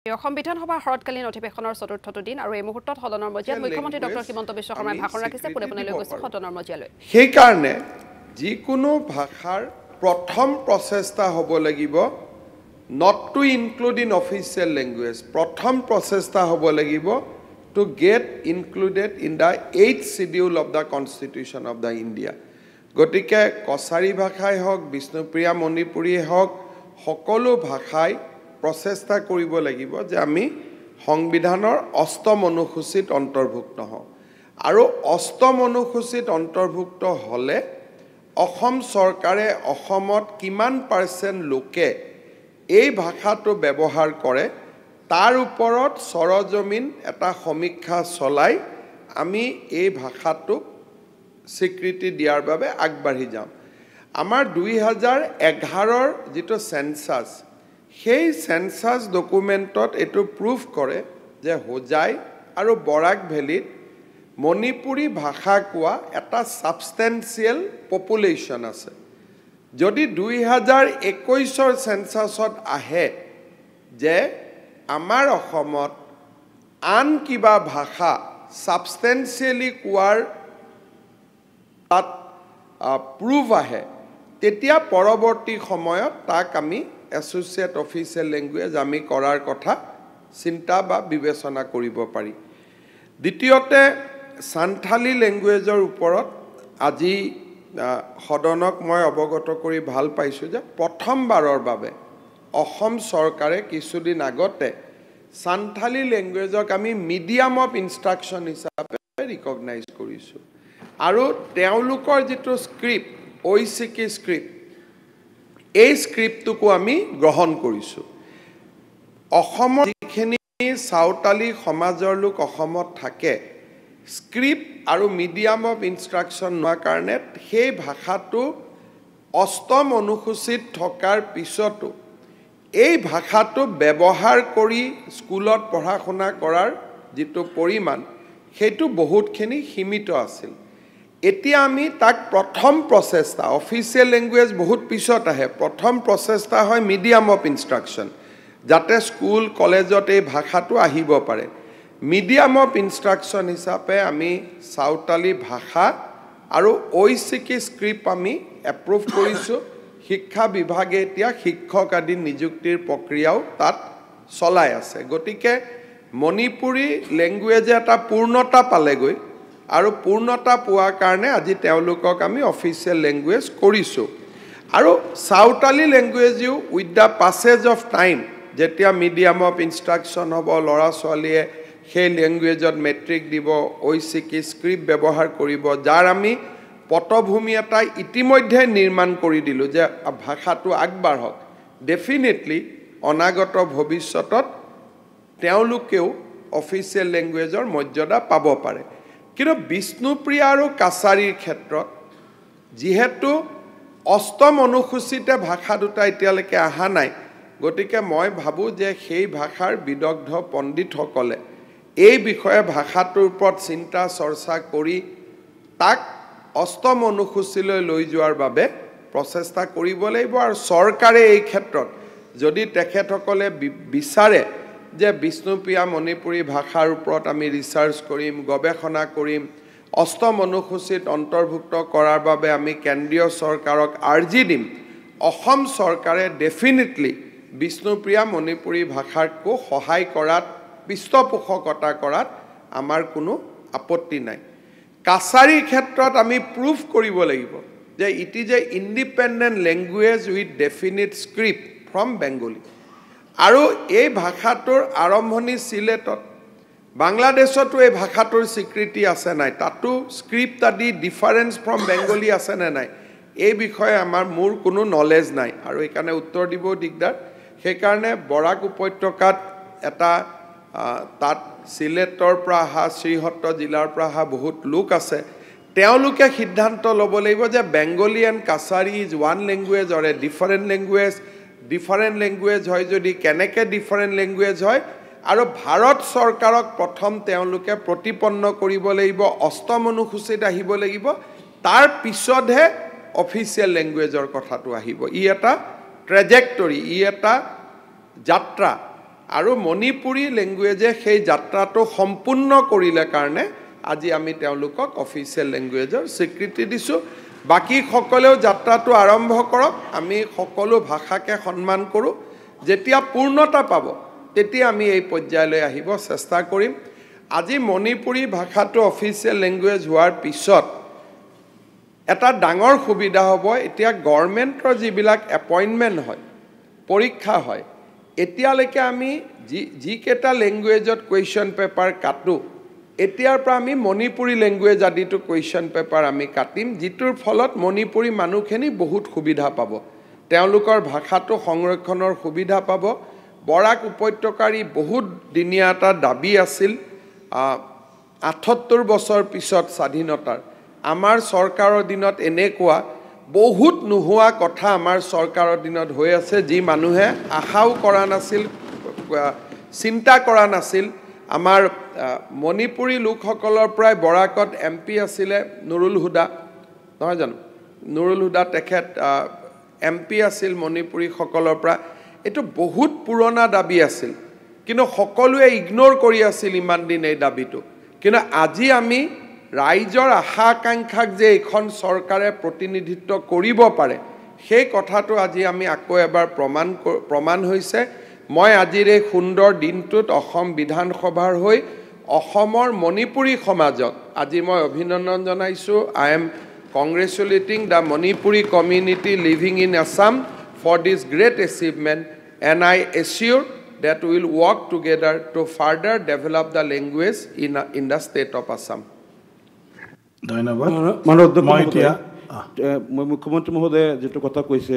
অসম বিধানসভাৰ শৰৎকালীন অধিৱেশনৰ চতুৰ্থটো দিন আৰু এই মুহূৰ্তত সদনৰ মজিয়াত মুখ্যমন্ত্ৰী ডক্টৰ হিমন্ত বিশ্ব শৰ্মাই ভাষণ ৰাখিছে পোনে গৈছে সদনৰ মজিয়ালৈ সেই কাৰণে যিকোনো ভাষাৰ প্ৰথম প্ৰচেষ্টা হ'ব লাগিব not to include in official language প্ৰথম প্ৰচেষ্টা হ'ব লাগিব to get included in the 8th schedule of the constitution of the India গতিকে কছাৰী ভাষাই হওক বিষ্ণুপ্ৰিয়া মণিপুৰী হওক সকলো ভাষাই প্ৰচেষ্টা কৰিব লাগিব যে আমি সংবিধানৰ অষ্টম অনুসূচিত অন্তৰ্ভুক্ত হওঁ আৰু অষ্টম অনুসূচিত অন্তৰ্ভুক্ত হলে অসম চৰকাৰে অসমত কিমান % লোকে এই ভাষাটো ব্যৱহাৰ কৰে তাৰ ওপৰত সৰজমিন এটা সমীক্ষা চলাই আমি এই ভাষাটোক স্বীকৃতি দিয়াৰ বাবে আগবাঢ়ি যাম আমাৰ 2011 ৰ যেটো সেন্সাস সেই সেন্সাস ডকুমেন্টত এটো প্ৰুফ কৰে যে হোজাই আৰু বৰাক ভেলিত মণিপুৰী ভাষা কোৱা এটা সাবস্টেন্সিয়েল পপুলেশন আছে যদি 2021 ৰ সেন্সাসত আহে যে আমাৰ অসমত আন কিবা ভাষা সাবস্টেন্সিয়েলি কোৱাৰ তাত প্ৰুফ আহে তেতিয়া পৰৱৰ্তী সময়ত তাক আমি এছ'চিয়েট অফিচিয়েল লেংগুৱেজ আমি কৰাৰ কথা চিন্তা বা বিবেচনা কৰিব পাৰি দ্বিতীয়তে সান্থালী লেংগুৱেজৰ ওপৰত আজি সদনক মই অৱগত কৰি ভাল পাইছো যে প্ৰথমবাৰৰ বাবে অসম চৰকাৰে কিছুদিন আগতে সান্থালী লেংগুৱেজক আমি মিডিয়াম অফ ইনষ্ট্ৰাকচন হিচাপে ৰিকগনাইজ কৰিছো আৰু তেওঁলোকৰ যেটো স্ক্ৰিপ্ট ওইচিকি স্ক্ৰিপ্ট এই স্ক্ৰিপ্টটোকো আমি গ্ৰহণ কৰিছো অসমৰ যিখিনি সাঁওতালী সমাজৰ লোক অসমত থাকে স্ক্ৰিপ্ট আৰু মিডিয়াম অফ ইনষ্ট্ৰাকচন নোৱাৰ কাৰণে সেই ভাষাটো অষ্টম অনুসূচিত থকাৰ পিছতো এই ভাষাটো ব্যৱহাৰ কৰি স্কুলত পঢ়া শুনা কৰাৰ যেটো পৰিমাণ সেইটো বহুতখিনি সীমিত আছিল এতিয়া আমি তাক প্ৰথম প্ৰচেষ্টা অফিচিয়েল লেংগুৱেজ বহুত পিছত আহে প্ৰথম প্ৰচেষ্টা হয় মিডিয়াম অফ ইনষ্ট্ৰাকচন যাতে স্কুল কলেজত এই ভাষাটো আহিব পাৰে মিডিয়াম অফ ইনষ্ট্ৰাকচন হিচাপে আমি সাঁওতালী ভাষা আৰু ওইচিকি স্ক্ৰিপ্ট আমি এপ্ৰুভ কৰিছো শিক্ষা বিভাগে এতিয়া শিক্ষক আদি নিযুক্তিৰ প্ৰক্ৰিয়াও তাত চলাই আছে গতিকে মণিপুৰী লেংগুৱেজে এটা পূৰ্ণতা পালেগৈ আৰু পূৰ্ণতা পোৱাৰ কাৰণে আজি তেওঁলোকক আমি অফিচিয়েল লেংগুৱেজ কৰিছো আৰু সাঁওতালী লেংগুৱেজও with the passage of time যেতিয়া মিডিয়াম অফ ইনষ্ট্ৰাকচন হ'ব লৰা ছোৱালীয়ে সেই লেংগুৱেজত মেট্ৰিক দিব ওইচিকি স্ক্ৰিপ্ট ব্যৱহাৰ কৰিব যাৰ আমি পটভূমি এটা ইতিমধ্যে নিৰ্মাণ কৰি দিলো যে ভাষাটো আগবাঢ়ক ডেফিনেটলি অনাগত ভৱিষ্যতত তেওঁলোকেও অফিচিয়েল লেংগুৱেজৰ মৰ্যাদা পাব পাৰে কিন্তু বিষ্ণুপ্ৰিয়া আৰু কাছাৰীৰ ক্ষেত্ৰত যেহেতু অষ্টম অনুসূচিতে ভাষা দুটা এতিয়ালৈকে আহা নাই গতিকে মই ভাবো যে সেই ভাষাৰ বিদগ্ধ পণ্ডিতসকলে এই বিষয়ে ভাষাটোৰ ওপৰত চিন্তা চৰ্চা কৰি তাক অষ্টম অনুসূচিলৈ লৈ যোৱাৰ বাবে প্ৰচেষ্টা কৰিব লাগিব আৰু চৰকাৰে এই ক্ষেত্ৰত যদি তেখেতসকলে বিচাৰে যে বিষ্ণুপ্ৰিয়া মণিপুৰী ভাষাৰ ওপৰত আমি ৰিচাৰ্চ কৰিম গৱেষণা কৰিম অষ্টম অনুসূচিত অন্তৰ্ভুক্ত কৰাৰ বাবে আমি কেন্দ্ৰীয় চৰকাৰক আৰ্জি দিম অসম চৰকাৰে ডেফিনেটলি বিষ্ণুপ্ৰিয়া মণিপুৰী ভাষাকো সহায় কৰাত পৃষ্ঠপোষকতা কৰাত আমাৰ কোনো আপত্তি নাই কাছাৰীৰ ক্ষেত্ৰত আমি প্ৰুফ কৰিব লাগিব যে it is a independent language with definite script from Bengali আৰু এই ভাষাটোৰ আৰম্ভণি সিলেটত বাংলাদেশতো এই ভাষাটোৰ স্বীকৃতি আছে নাই তাতো স্ক্ৰিপ্ট আদি ডিফাৰেন্স ফ্ৰম বেংগলী আছে নে নাই এই বিষয়ে আমাৰ মোৰ কোনো নলেজ নাই আৰু এইকাৰণে উত্তৰ দিব দিগদাৰ সেইকাৰণে বৰাক উপত্যকাত এটা তাত সিলেটৰ পৰা অহা শ্ৰীহট্ট জিলাৰ পৰা অহা বহুত লোক আছে তেওঁলোকে সিদ্ধান্ত ল'ব লাগিব যে Bengali and Kachari is one language or a different language হয় যদি কেনেকৈ ডিফাৰেণ্ট লেংগুৱেজ হয় আৰু ভাৰত চৰকাৰক প্ৰথম তেওঁলোকে প্ৰতিপন্ন কৰিব লাগিব অষ্টম অনুসূচিত আহিব লাগিব তাৰ পিছতহে অফিচিয়েল লেংগুৱেজৰ কথাটো আহিব ই এটা ট্ৰেজেক্টৰী ই এটা যাত্ৰা আৰু মণিপুৰী লেংগুৱেজে সেই যাত্ৰাটো সম্পূৰ্ণ কৰিলে কাৰণে আজি আমি তেওঁলোকক অফিচিয়েল লেংগুৱেজৰ স্বীকৃতি দিছোঁ বাকি সকলেও যাত্ৰাটো আৰম্ভ কৰক আমি সকলো ভাষাকে সন্মান কৰোঁ যেতিয়া পূৰ্ণতা পাব তেতিয়া আমি এই পৰ্যায়লৈ আহিব চেষ্টা কৰিম আজি মণিপুৰী ভাষাটো অফিচিয়েল লেংগুৱেজ হোৱাৰ পিছত এটা ডাঙৰ সুবিধা হ'ব এতিয়া গভৰ্ণমেণ্টৰ যিবিলাক এপইণ্টমেণ্ট হয় পৰীক্ষা হয় এতিয়ালৈকে আমি যিকেইটা লেংগুৱেজত কুৱেশ্যন পেপাৰ কাটো এতিয়াৰ পৰা আমি মণিপুৰী লেংগুৱেজ আদিটো কুৱেশ্যন পেপাৰ আমি কাটিম যিটোৰ ফলত মণিপুৰী মানুহখিনি বহুত সুবিধা পাব তেওঁলোকৰ ভাষাটো সংৰক্ষণৰ সুবিধা পাব বৰাক উপত্যকাৰী বহুত দিনীয়া এটা দাবী আছিল ৭৮ বছৰ পিছত স্বাধীনতাৰ আমাৰ চৰকাৰৰ দিনত এনেকুৱা বহুত নোহোৱা কথা আমাৰ চৰকাৰৰ দিনত হৈ আছে যি মানুহে আশাও কৰা নাছিল চিন্তা কৰা নাছিল আমাৰ মণিপুৰী লোকসকলৰ প্ৰায় বৰাকত এমপি আছিলে নুৰুল হুদা নহয় জানো নুৰুল হুদা তেখেত এমপি আছিল মণিপুৰী সকলৰ পৰা এটো বহুত পুৰণা দাবী আছিল কিন্তু সকলোৱে ইগনোৰ কৰি আছিল ইমান দিন এই দাবীটো কিন্তু আজি আমি ৰাইজৰ আশা আকাংক্ষাক যে এখন চৰকাৰে প্ৰতিনিধিত্ব কৰিব পাৰে সেই কথাটো আজি আমি আকৌ এবাৰ প্ৰমাণ হৈছে মই আজিৰ এই সুন্দৰ দিনটোত অসম বিধানসভাৰ হৈ অসমৰ মণিপুৰী সমাজক আজি মই অভিনন্দন জনাইছো I am congratulating the Manipuri community living in Assam for this great achievement and I assure that we will work together to further develop the language in the state of Assam. ধন্যবাদ মাননীয় মুখ্যমন্ত্ৰী মহোদয়ে যেটো কথা কৈছে